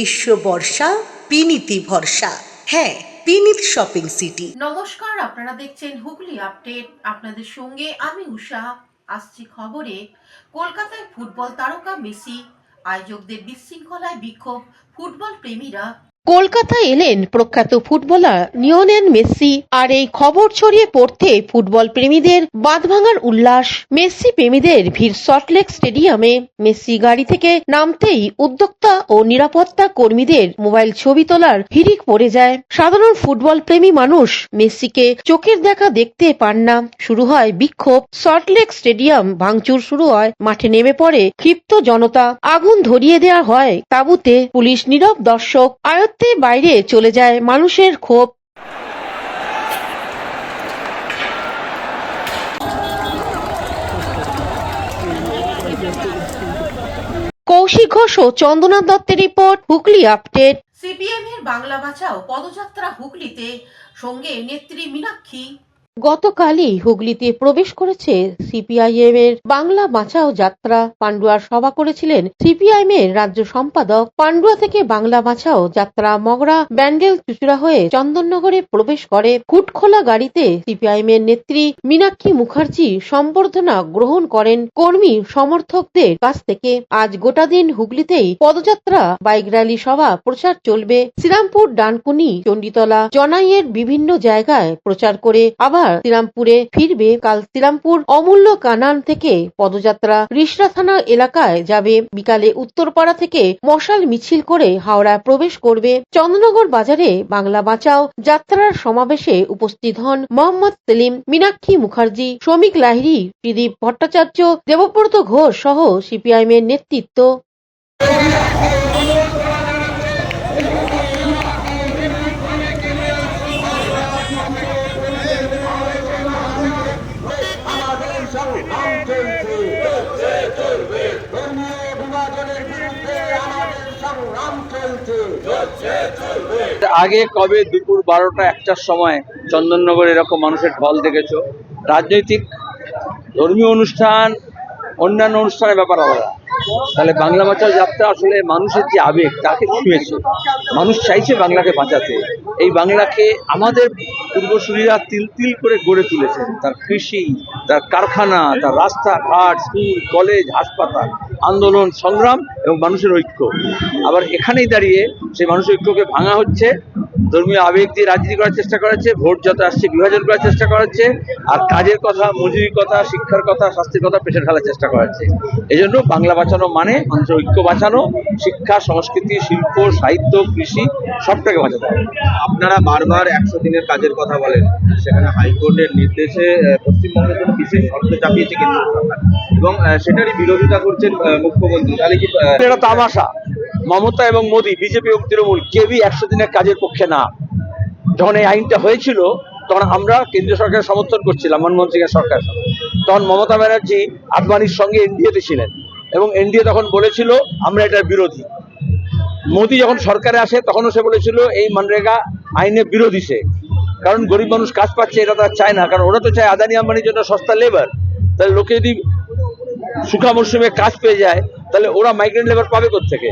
গ্রীষ্ম বর্ষা পিনিতি ভরসা। হ্যাঁ, পিনিত শপিং সিটি। নমস্কার, আপনারা দেখছেন হুগলি আপডেট। আপনাদের সঙ্গে আমি উষা। আসছি খবরে। কলকাতায় ফুটবল তারকা মেসি, আয়োজকদের বিশৃঙ্খলায় বিক্ষোভ ফুটবল প্রেমীরা। কলকাতায় এলেন প্রখ্যাত ফুটবলার লিওনেল মেসি, আর এই খবর ছড়িয়ে পড়তে ফুটবল প্রেমীদের বাঁধভাঙার উল্লাস। মেসি প্রেমীদের ভিড় সল্টলেক স্টেডিয়ামে। মেসি গাড়ি থেকে নামতেই উদ্যোক্তা ও নিরাপত্তা কর্মীদের মোবাইল ছবি তোলার হিড়িক পড়ে যায়। সাধারণ ফুটবল প্রেমী মানুষ মেসিকে চোখের দেখা দেখতে পান না। শুরু হয় বিক্ষোভ। সল্টলেক স্টেডিয়াম ভাঙচুর শুরু হয়। মাঠে নেমে পড়ে ক্ষিপ্ত জনতা। আগুন ধরিয়ে দেওয়া হয় তাঁবুতে। পুলিশ নীরব দর্শক। বাইরে চলে যায় মানুষের ক্ষোভ। কৌশিক ঘোষ ও চন্দনা দত্তের রিপোর্ট, হুগলি আপডেট। সিপিএম এর বাংলা বাঁচাও পদযাত্রা হুগলিতে, সঙ্গে নেত্রী মীনাক্ষী। গতকালই হুগলিতে প্রবেশ করেছে সিপিআইএম এর বাংলা বাঁচাও যাত্রা। পান্ডুয়ার সভা করেছিলেন সিপিআইএম এর রাজ্য সম্পাদক। পান্ডুয়া থেকে বাংলা বাঁচাও যাত্রা মগরা ব্যান্ডেল চুচুড়া হয়ে চন্দননগরে প্রবেশ করে। খুটখোলা গাড়িতে সিপিআইএম এর নেত্রী মীনাক্ষী মুখার্জি সম্বর্ধনা গ্রহণ করেন কর্মী সমর্থকদের কাছ থেকে। আজ গোটা দিন হুগলিতেই পদযাত্রা, বাইক র্যালি, সভা প্রচার চলবে। শ্রীরামপুর, ডানকুনি, চণ্ডীতলা, জনাইয়ের বিভিন্ন জায়গায় প্রচার করে আবার শ্রীরামপুরে ফিরবে। কাল শ্রীরামপুর অমূল্য কানান থেকে পদযাত্রা রিষড়া থানা এলাকায় যাবে। বিকালে উত্তরপাড়া থেকে মশাল মিছিল করে হাওড়া প্রবেশ করবে। চন্দ্রনগর বাজারে বাংলা বাঁচাও যাত্রার সমাবেশে উপস্থিত হন মোহাম্মদ সেলিম, মীনাক্ষী মুখার্জি, শ্রমিক লাহিড়ী, ত্রিদীপ ভট্টাচার্য, দেবব্রত ঘোষ সহ সিপিআইএম এর নেতৃত্ব। আগে কবে দুপুর 12টা-1টার সময় চন্দননগর এরকম মানুষের ঢল দেখেছো? রাজনৈতিক, ধর্মীয় অনুষ্ঠান, অন্যান্য অনুষ্ঠানের ব্যাপার আলাদা। তাহলে বাংলা বাঁচাও যাত্রা আসলে মানুষের যে আবেগ তাকে ছুঁয়েছে। মানুষ চাইছে বাংলাকে বাঁচাতে। এই বাংলাকে আমাদের পূর্বসূরীরা তিল তিল করে গড়ে তুলেছেন। তার কৃষি, তার কারখানা, তার রাস্তাঘাট, স্কুল, কলেজ, হাসপাতাল, আন্দোলন, সংগ্রাম এবং মানুষের ঐক্য। আবার এখানেই দাঁড়িয়ে সেই মানুষের ঐক্যকে ভাঙা হচ্ছে। ধর্মীয় আবেগ দিয়ে রাজনীতি করার চেষ্টা করেছে, ভোট যত আসছে বিভাজন করার চেষ্টা করেছে, আর কাজের কথা, মজুরির কথা, শিক্ষার কথা, স্বাস্থ্যের কথা পেছনে ফেলার চেষ্টা করেছে। এই জন্য বাংলা বাঁচানো মানে মানুষের ঐক্য বাঁচানো, শিক্ষা, সংস্কৃতি, শিল্প, সাহিত্য, কৃষি সবটাকে বাঁচাতে হবে। আপনারা বারবার 100 দিনের কাজের কথা বলেন, সেখানে হাইকোর্টের নির্দেশে পশ্চিমবঙ্গের জন্য বিশেষ শর্ত চাপিয়েছে কেন্দ্র সরকার এবং সেটারই বিরোধিতা করছেন মুখ্যমন্ত্রী। তাহলে কি এটা তামাশা? মমতা এবং মোদী, বিজেপি এবং তৃণমূল কেউই 100 দিনের কাজের পক্ষে না। যখন এই আইনটা হয়েছিল তখন আমরা কেন্দ্রীয় সরকারের সমর্থন করছিলাম, মনমোহন সিং এর সরকার। তখন মমতা ব্যানার্জি আদবানির সঙ্গে এনডিএতে ছিলেন এবং এনডিএ তখন বলেছিল আমরা এটার বিরোধী। মোদী যখন সরকারে আসে তখনও সে বলেছিল এই মনরেগা আইনের বিরোধী সে, কারণ গরিব মানুষ কাজ পাচ্ছে এটা তারা চায় না, কারণ ওরা তো চায় আদানি আম্বানির জন্য সস্তা লেবার। তাহলে লোকে যদি শুকা মরশুমে কাজ পেয়ে যায় তাহলে ওরা মাইগ্রেন্ট লেবার পাবে কোত্থেকে?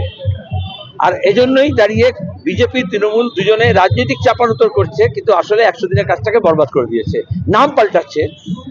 আর এজন্যই দাঁড়িয়ে বিজেপি তৃণমূল দুজনে রাজনৈতিক চাপানোতর করছে, কিন্তু আসলে 100 দিনের কাজটাকে বরবাদ করে দিয়েছে। নাম পাল্টাচ্ছে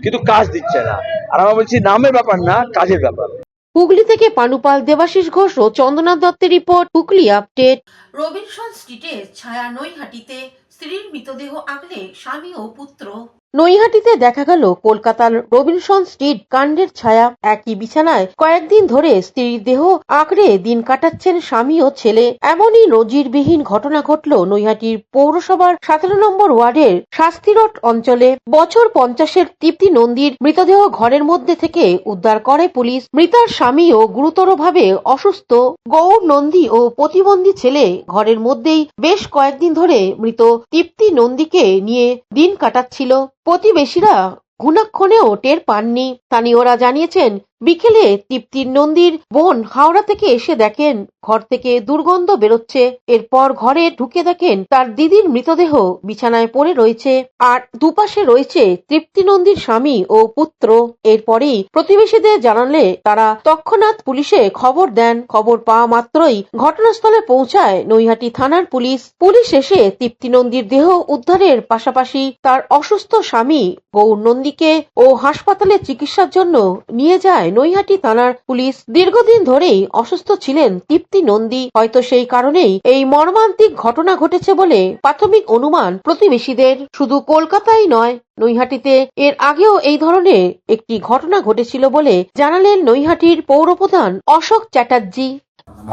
কিন্তু কাজ দিচ্ছে না। আর আমরা বলছি নামের ব্যাপার না, কাজের ব্যাপার। হুগলি থেকে পানুপাল, দেবাশিস ঘোষ ও চন্দনা দত্তের রিপোর্ট, হুগলি আপডেট। রবিনসন স্ট্রিটের ছায়া নৈহাটিতে স্ত্রীর মৃতদেহ আগলে স্বামী ও পুত্র। নৈহাটিতে দেখা গেল কলকাতার রবিনসন স্ট্রিট কাণ্ডের ছায়া। একই বিছানায় কয়েকদিন ধরে স্ত্রীর দেহ আঁকড়ে দিন কাটাচ্ছেন স্বামী ও ছেলে। এমনই নজিরবিহীন ঘটনা ঘটল নৈহাটির পৌরসভার 17 নম্বর ওয়ার্ডের শাস্তি রোড অঞ্চলে। বছর 50-এর তৃপ্তি নন্দীর মৃতদেহ ঘরের মধ্যে থেকে উদ্ধার করে পুলিশ। মৃতার স্বামীও গুরুতরভাবে অসুস্থ। গৌর নন্দী ও প্রতিবন্ধী ছেলে ঘরের মধ্যেই বেশ কয়েকদিন ধরে মৃত তৃপ্তি নন্দীকে নিয়ে দিন কাটাচ্ছিল। প্রতিবেশীরা ঘুণাক্ষণেও টের পাননি। স্থানীয়রা জানিয়েছেন বিকেলে তৃপ্তির নন্দীর বোন হাওড়া থেকে এসে দেখেন ঘর থেকে দুর্গন্ধ বেরোচ্ছে। এরপর ঘরে ঢুকে দেখেন তার দিদির মৃতদেহ বিছানায় পড়ে রয়েছে, আর দুপাশে রয়েছে তৃপ্তি নন্দীর স্বামী ও পুত্র। এরপরেই প্রতিবেশীদের জানালে তারা তৎক্ষণাৎ পুলিশে খবর দেন। খবর পাওয়া মাত্রই ঘটনাস্থলে পৌঁছায় নৈহাটি থানার পুলিশ। পুলিশ এসে তৃপ্তি নন্দীর দেহ উদ্ধারের পাশাপাশি তার অসুস্থ স্বামী গৌর নন্দীকে ও হাসপাতালে চিকিৎসার জন্য নিয়ে যায় নৈহাটি থানার পুলিশ। দীর্ঘদিন ধরেই অসুস্থ ছিলেন তৃপ্তি নন্দী, হয়তো সেই কারণেই এই মর্মান্তিক ঘটনা ঘটেছে বলে প্রাথমিক অনুমান প্রতিবেশীদের। শুধু কলকাতায় নয়, নৈহাটিতে এর আগেও এই ধরনের একটি ঘটনা ঘটেছিল বলে জানালেন নৈহাটির পৌরপ্রধান অশোক চ্যাটার্জি।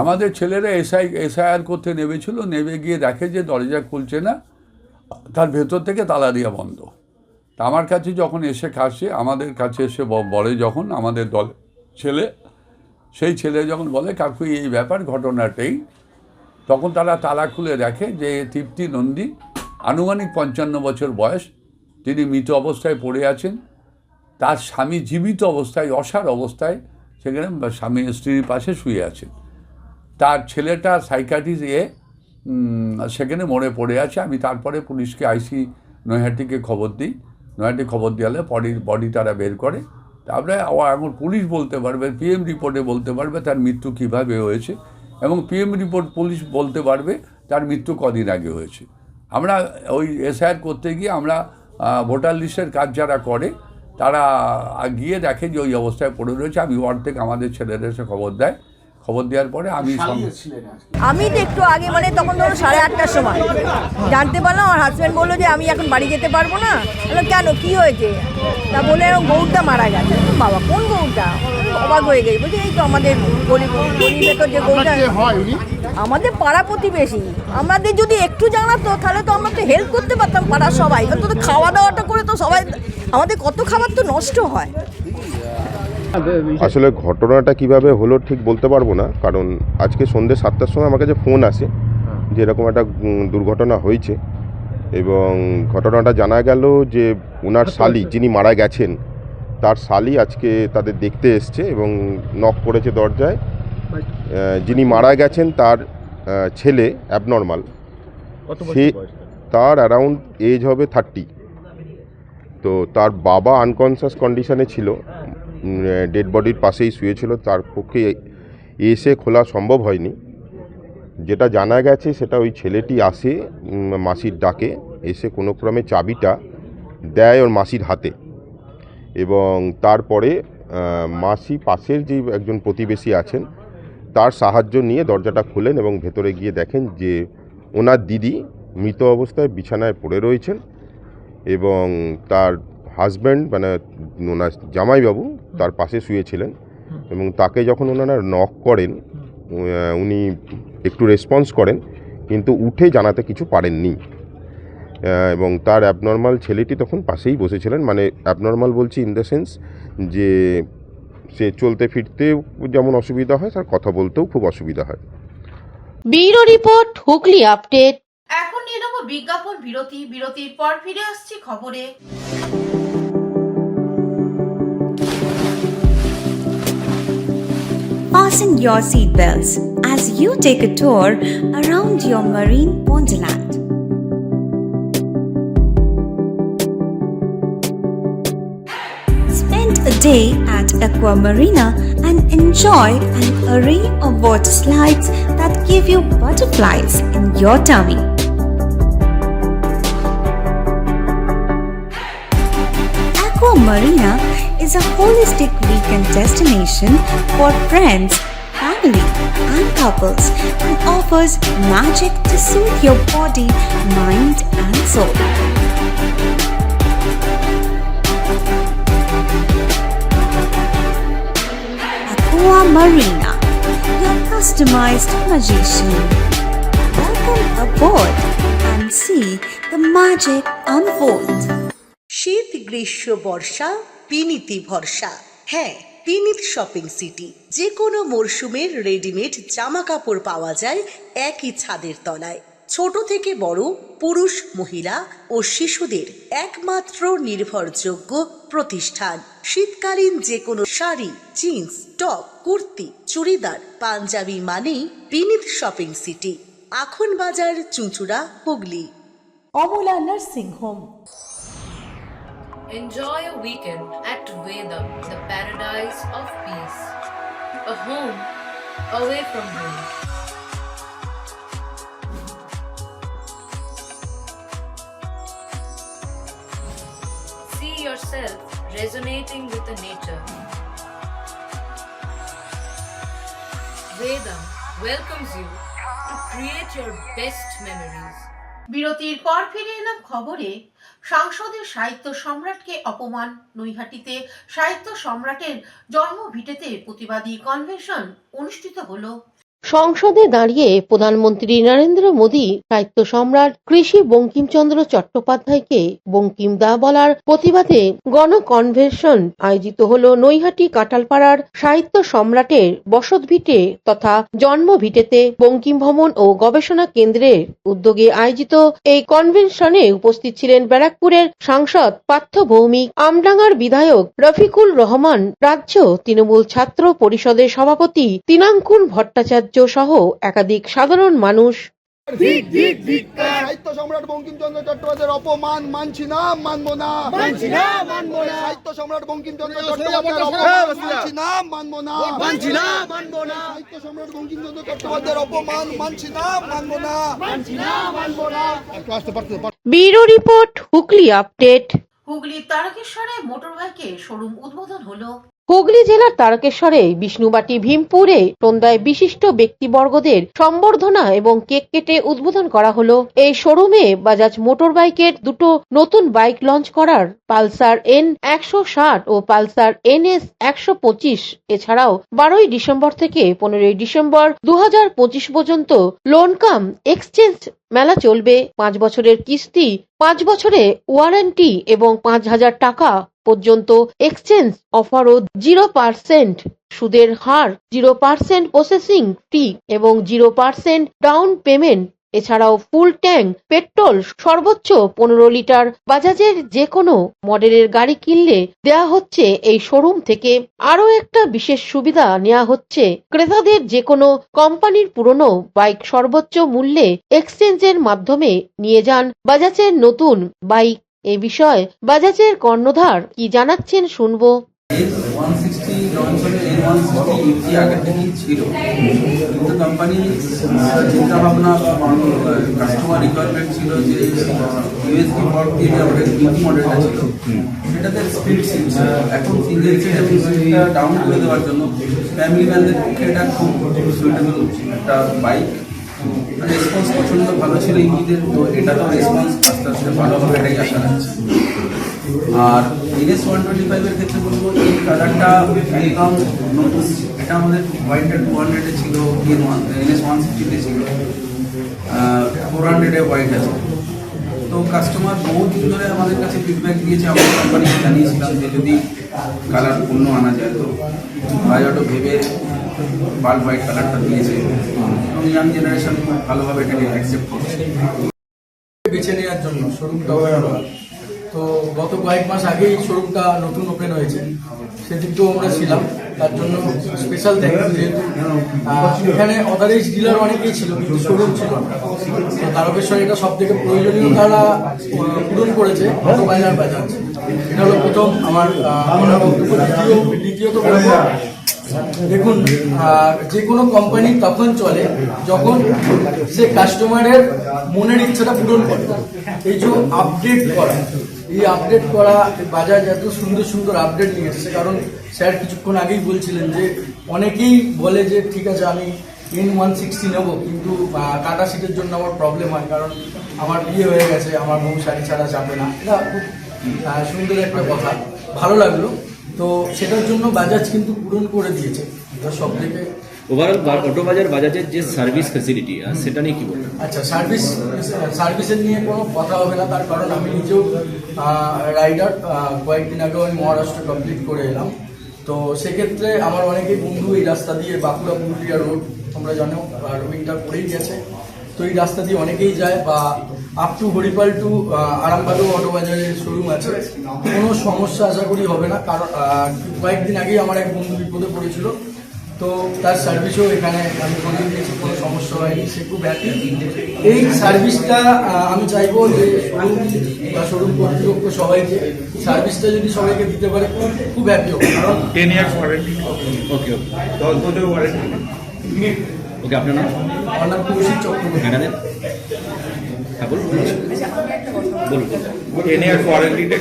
আমাদের ছেলেরা এসআইআর করতে নেমেছিল, নেমে গিয়ে দেখে যে দরজা খুলছে না, তার ভেতর থেকে তালা দিয়ে বন্ধ। তা আমার কাছে যখন এসে খাসছে, আমাদের কাছে এসে বলে, যখন আমাদের দল সেই ছেলে যখন বলে কাকু এই ব্যাপার ঘটনাটাই, তখন তারা তালা খুলে দেখে যে তৃপ্তি নন্দী আনুমানিক 55 বছর বয়স, তিনি মৃত অবস্থায় পড়ে আছেন। তার স্বামী জীবিত অবস্থায়, অসাড় অবস্থায় সেখানে স্বামী স্ত্রীর পাশে শুয়ে আছেন। তার ছেলেটা সাইকাট্রিস্ট সেখানে মরে পড়ে আছে। আমি তারপরে পুলিশকে আইসি নৈহাটিকে খবর দিই। নৈহাটি খবর দেওয়ালে বডি তারা বের করে। তারপরে এখন পুলিশ বলতে পারবে, পিএম রিপোর্টে বলতে পারবে তার মৃত্যু কীভাবে হয়েছে, এবং পিএম রিপোর্ট পুলিশ বলতে পারবে তার মৃত্যু কদিন আগে হয়েছে। আমরা ওই এসআইআর করতে গিয়ে আমরা ভোটার লিস্টের কাজ যারা করে তারা গিয়ে দেখে যে ওই অবস্থায় পড়ে রয়েছে। আমি ওয়ার্ড থেকে আমাদের ছেলেদের এসে খবর দেয়। খবর দেওয়ার পরে আমি তো একটু আগে, মানে তখন ধরো 8:30টার সময় জানতে পারলাম। আমার হাজব্যান্ড বললো যে আমি এখন বাড়ি যেতে পারবো না। বললো কেন, কি হয়েছে? তা বলে এরকম গৌরটা মারা গেছে। বাবা, কোন গৌরটা? অবাক হয়ে গেছে। বলছি এই তো আমাদের গলির ভেতর যে গৌরটা, আমাদের পাড়া প্রতিবেশী। আমাদের যদি একটু জানাতো তাহলে তো আমরা তো হেল্প করতে পারতাম পাড়ার সবাই। অন্তত খাওয়া দাওয়াটা করে তো সবাই, আমাদের কত খাবার তো নষ্ট হয়। আসলে ঘটনাটা কিভাবে হলো ঠিক বলতে পারবো না, কারণ আজকে সন্ধ্যে 7টার সময় আমার কাছে ফোন আসে যে এরকম একটা দুর্ঘটনা হয়েছে, এবং ঘটনাটা জানা গেল যে ওনার শালি যিনি মারা গেছেন, তার শালি আজকে তাদের দেখতে এসছে এবং নক করেছে দরজায়। যিনি মারা গেছেন তার ছেলে অ্যাবনর্মাল, সে তার অ্যারাউন্ড এজ হবে 30। তো তার বাবা আনকনসিয়াস কন্ডিশনে ছিল, ডেড বডির পাশেই শুয়েছিল। তার পক্ষে এসে খোলা সম্ভব হয়নি। যেটা জানা গেছে সেটা ওই ছেলেটি আসে মাসির ডাকে, এসে কোনো ক্রমে চাবিটা দেয় ওর মাসির হাতে, এবং তারপরে মাসি পাশের যে একজন প্রতিবেশী আছেন তার সাহায্য নিয়ে দরজাটা খোলেন এবং ভেতরে গিয়ে দেখেন যে ওনার দিদি মৃত অবস্থায় বিছানায় পড়ে রয়েছেন, এবং তার হাজব্যান্ড মানে ওনার জামাইবাবু তার পাশে শুয়েছিলেন। এবং তাকে যখন ওনারা নক করেন, উনি একটু রেসপন্স করেন, কিন্তু উঠে জানাতে কিছু পারেননি। এবং তার অ্যাবনর্মাল ছেলেটি তখন পাশেই বসেছিলেন। মানে অ্যাবনর্মাল বলছি ইন দ্য সেন্স যে সে চলতে ফিরতে যেমন অসুবিধা হয়, তার কথা বলতেও খুব অসুবিধা হয়। Bureau report, Hooghly update. এখন নিয়ে নেব বিজ্ঞাপন বিরতি। বিরতির পর ফিরে আসছি খবরে। Fasten your seatbelts as you take a tour around your marine wonderland. Spend a day at Aqua Marina and enjoy an array of water slides that give you butterflies in your tummy. Aqua Marina is a holistic weekend destination for friends, family, and couples, and offers magic to soothe your body, mind, and soul. Aqua Marina, your customized magician. Welcome aboard and see the magic unfold. শীত, গ্রীষ্ম, বর্ষা, পিনিতি ভরসা। হ্যাঁ, পিনিত shopping city. যে কোনো মরশুমের readymade জামা কাপড় পাওয়া যায় একই ছাদের তলায়। ছোট থেকে বড়, পুরুষ, মহিলা ও শিশুদের একমাত্র নির্ভরযোগ্য প্রতিষ্ঠান। শীতকালীন যে কোনো শাড়ি, জিন্স, টপ, কুর্তি, চুড়িদার, পাঞ্জাবি মানেই বিনীত শপিং সিটি, আখন বাজার, চুঁচুড়া, Hooghly. Amala nursing home. Enjoy a weekend at Vedam, the paradise of peace. A home away from home. See yourself resonating with the nature. Vedam welcomes you to create your best memories. বিরতির পর ফিরে এলাম খবরে। সাংসদের সাহিত্য সম্রাটকে অপমান। নৈহাটিতে সাহিত্য সম্রাটের জন্মভিটেতে প্রতিবাদী কনভেনশন অনুষ্ঠিত হলো। সংসদে দাঁড়িয়ে প্রধানমন্ত্রী নরেন্দ্র মোদী সাহিত্য সম্রাট কৃষি বঙ্কিমচন্দ্র চট্টোপাধ্যায়কে বঙ্কিম দা বলার প্রতিবাদে গণকনভেনশন আয়োজিত হল নৈহাটি কাঁঠালপাড়ার সাহিত্য সম্রাটের বসতভিটে তথা জন্মভিটেতে বঙ্কিম ভবন ও গবেষণা কেন্দ্রের উদ্যোগে আয়োজিত এই কনভেনশনে উপস্থিত ছিলেন ব্যারাকপুরের সাংসদ পার্থ ভৌমিক, আমডাঙ্গার বিধায়ক রফিকুল রহমান, রাজ্য তৃণমূল ছাত্র পরিষদের সভাপতি তিনাঙ্কুর ভট্টাচার্য সহ একাধিক সাধারণ মানুষ। সাহিত্য সম্রাট বঙ্কিমচন্দ্র চট্টোপাধ্যায়ের অপমান মানছি না, মানবো না, মানছি না, মানবো না। সাহিত্য সম্রাট বঙ্কিমচন্দ্র চট্টোপাধ্যায়ের অপমান মানছি না, মানবো না, মানছি না, মানবো না। সাহিত্য সম্রাট বঙ্কিমচন্দ্র চট্টোপাধ্যায়ের অপমান মানছি না, মানবো না, মানছি না, মানবো না। Bureau report, Hooghly update. হুগলির তারকেশ্বরে মোটরবাইকের শোরুম উদ্বোধন হলো। হুগলি জেলার তারকেশ্বরে বিষ্ণুবাটি ভীমপুরে সন্ধ্যায় বিশিষ্ট ব্যক্তিবর্গদের সম্বর্ধনা এবং কেক কেটে উদ্বোধন করা হলো। এই শোরুমে বাজাজ মোটর বাইকের দুটো নতুন বাইক লঞ্চ করার পালসার N160 ও পালসার NS 125 এছাড়াও 12 ডিসেম্বর থেকে 15 ডিসেম্বর 2025 পর্যন্ত লোন কাম এক্সচেঞ্জ মেলা চলবে। 5 বছরের কিস্তি, 5 বছরে ওয়ারেন্টি এবং 5,000 টাকা পর্যন্ত এক্সচেঞ্জ অফার ও 0% সুদের হার, 0% প্রসেসিং ফি এবং 0% ডাউন পেমেন্ট। এছাড়াও ফুল ট্যাঙ্ক পেট্রোল সর্বোচ্চ 15 লিটার বাজাজের যে কোনো মডেলের গাড়ি কিনলে দেয়া হচ্ছে এই শোরুম থেকে। আরও একটা বিশেষ সুবিধা নেওয়া হচ্ছে, ক্রেতাদের যে কোনো কোম্পানির পুরনো বাইক সর্বোচ্চ মূল্যে এক্সচেঞ্জের মাধ্যমে নিয়ে যান বাজাজের নতুন বাইক। এ বিষয়ে বাজাজের কর্ণধার কি জানাচ্ছেন শুনবো। N160 লঞ্চ হলে N160 আগে থেকেই ছিল, কিন্তু কোম্পানি চিন্তা ভাবনা বা কাস্টমার রিকোয়ারমেন্ট ছিল যে ইউএসডি পোর্ট দিয়ে আমাদের বিটি মডেলটা ছিল সেটাতে স্পিড ছিল। এখন সিঙ্গেল সিট এবং স্পিডটা ডাউন করে দেওয়ার জন্য ফ্যামিলি ম্যানদের পক্ষে এটা খুব সুইটেবল একটা বাইক। রেসপন্স প্রচণ্ড ভালো ছিল ইঞ্জিনের, তো এটা তো রেসপন্স আস্তে আস্তে ভালো হবে এটাই আশা রাখছি। আর NS 125 এর ক্ষেত্রে বলবো এই কালারটা একদম নতুন, এটা আমাদের হোয়াইটের 200 ছিল, NS 160 ছিল, 400 হোয়াইট আছে। তো কাস্টমার বহুদিন ধরে আমাদের কাছে ফিডব্যাক দিয়েছে, আমাদের কোম্পানিকে জানিয়েছিলাম যে যদি কালার অন্য আনা যায়, তো বাজারও ভেবে বাল্ব হোয়াইট কালারটা দিয়েছে এবং ইয়াং জেনারেশন খুব ভালোভাবে এটাকে অ্যাকসেপ্ট করছে। বেছে নেওয়ার জন্য শোরুমটা তো গত কয়েক মাস আগেই শোরুমটা নতুন ওপেন হয়েছে, সেদিকেও আমরা ছিলাম, তার জন্য স্পেশাল থ্যাংক ইউ। যেহেতু এখানে অথরাইজ ডিলার অনেকেই ছিল কিন্তু শোরুম ছিল না, তারকেশ্বরে এটা সব থেকে প্রয়োজনীয় তারা পূরণ করেছে গত বাজার। এটা হলো প্রথম আমার বক্তব্য। দ্বিতীয়ত বলবো, দেখুন যে কোনো কোম্পানি তখন চলে যখন সে কাস্টমারের মনের ইচ্ছাটা পূরণ করে। এই যে আপডেট করা, এই আপডেট করা, বাজাজ এত সুন্দর সুন্দর আপডেট নিয়ে এসেছে। কারণ স্যার কিছুক্ষণ আগেই বলছিলেন যে অনেকেই বলে যে ঠিক আছে আমি N160 নেবো, কিন্তু কাটা সিটের জন্য আমার প্রবলেম হয়, কারণ আমার বিয়ে হয়ে গেছে, আমার বউ শাড়ি ছাড়া যাবে না। এটা খুব সুন্দর একটা কথা, ভালো লাগলো। তো সেটার জন্য বাজাজ কিন্তু পূরণ করে দিয়েছে। সব থেকে ওভারঅল অটো বাজার বাজাজের যে সার্ভিস ফ্যাসিলিটি সেটা নিয়ে কি বলবেন? আচ্ছা, সার্ভিসের নিয়ে কোনো কথা হবে না, তার কারণ আমি নিজেও রাইডার। কয়েকদিন আগেও আমি মহারাষ্ট্র কমপ্লিট করে এলাম। তো সেক্ষেত্রে আমার অনেকেই বন্ধু এই রাস্তা দিয়ে বাঁকুড়া পুরুলিয়া রোড তোমরা জানো আর উইন্টার পড়েই গেছে। তো এই রাস্তা দিয়ে অনেকেই যায়, বা আপ টু হরিপাল টু আরামবাগও অটো বাজারের শোরুম আছে, কোনো সমস্যা আশা করি হবে না। কারণ কয়েকদিন আগেই আমার এক বন্ধু বিপদে পড়েছিল, তো তার সার্ভিসও এখানে আমি করিয়ে দিয়েছি, কোনো সমস্যা হয়নি, সে খুব হ্যাপি। এই সার্ভিসটা আমি চাইবো যে শোরুম বা শোরুম কর্তৃপক্ষ সবাইকে সার্ভিসটা যদি সবাইকে দিতে পারে খুব হ্যাপি হবে। কারণ 10 years ওয়ারেন্টি। ওকে, 10 বছরের ওয়ারেন্টি। ওকে, আপনার নাম? আমার নাম কৌশিক চক্রবর্তী। হ্যাঁ, বলুন। 10 years ওয়ারেন্টিটা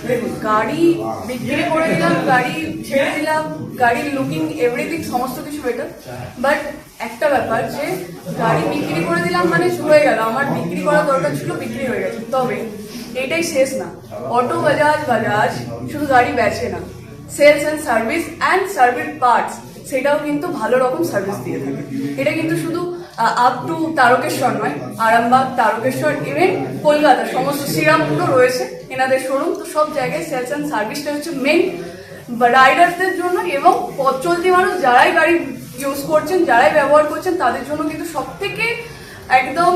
দেখুন, গাড়ি বিক্রি করে দিলাম, গাড়ি ছেড়ে দিলাম, গাড়ির লুকিং এভরিথিং সমস্ত কিছু বেটার, বাট একটা ব্যাপার যে গাড়ি বিক্রি করে দিলাম মানে হয়ে গেল, আমার বিক্রি করা দরকার ছিল, বিক্রি হয়ে গেছে। তবে এটাই শেষ না, অটো বাজাজ শুধু গাড়ি বেচে না, সেলস অ্যান্ড সার্ভিস পার্টস সেটাও কিন্তু ভালো রকম সার্ভিস দিয়ে থাকে। এটা কিন্তু শুধু আপ টু তারকেশ্বর নয়, আরামবাগ, তারকেশ্বর, ইভেন কলকাতা সমস্ত শ্রীরামপুরও রয়েছে এনাদের শোরুম। তো সব জায়গায় সেলস অ্যান্ড সার্ভিসটা হচ্ছে মেন রাইডার্সদের জন্য, এবং পথ চলতি মানুষ যারাই গাড়ি ইউজ করছেন, যারাই ব্যবহার করছেন, তাদের জন্য কিন্তু সব থেকে একদম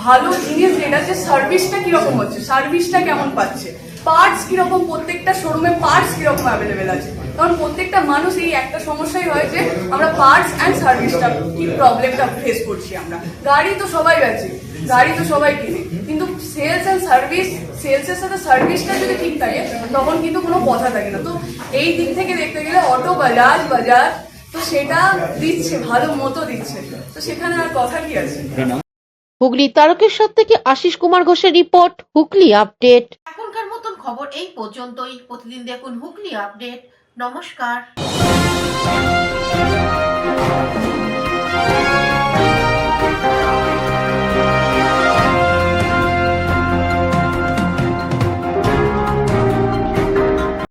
ভালো জিনিস যেটা, যে সার্ভিসটা কিরকম হচ্ছে, সার্ভিসটা কেমন পাচ্ছে, পার্টস কিরকম, প্রত্যেকটা শোরুমে পার্টস কিরকম অ্যাভেলেবেল আছে। কারণ প্রত্যেকটা মানুষ এই একটা সমস্যাই হয় যে আমরা পার্টস অ্যান্ড সার্ভিসটা কি প্রবলেমটা ফেস করছি। আমরা গাড়ি তো সবাই বেচে, গাড়ি তো সবাই কিনে, কিন্তু সেলস অ্যান্ড সার্ভিস, সেলসের সাথে সার্ভিসটা যদি ঠিক থাকে তখন কিন্তু কোনো কথা থাকে না। তো এই দিক থেকে দেখতে গেলে অটো বাজাজ তো সেটা দিচ্ছে, ভালো মতো দিচ্ছে, তো সেখানে আর কথা কি আছে। হুগলি তারকেশ্বর থেকে আশিস কুমার ঘোষের রিপোর্ট, হুগলি আপডেট। এখনকার মতন খবর এই পর্যন্তই। প্রতিদিন দেখুন হুগলি আপডেট। নমস্কার।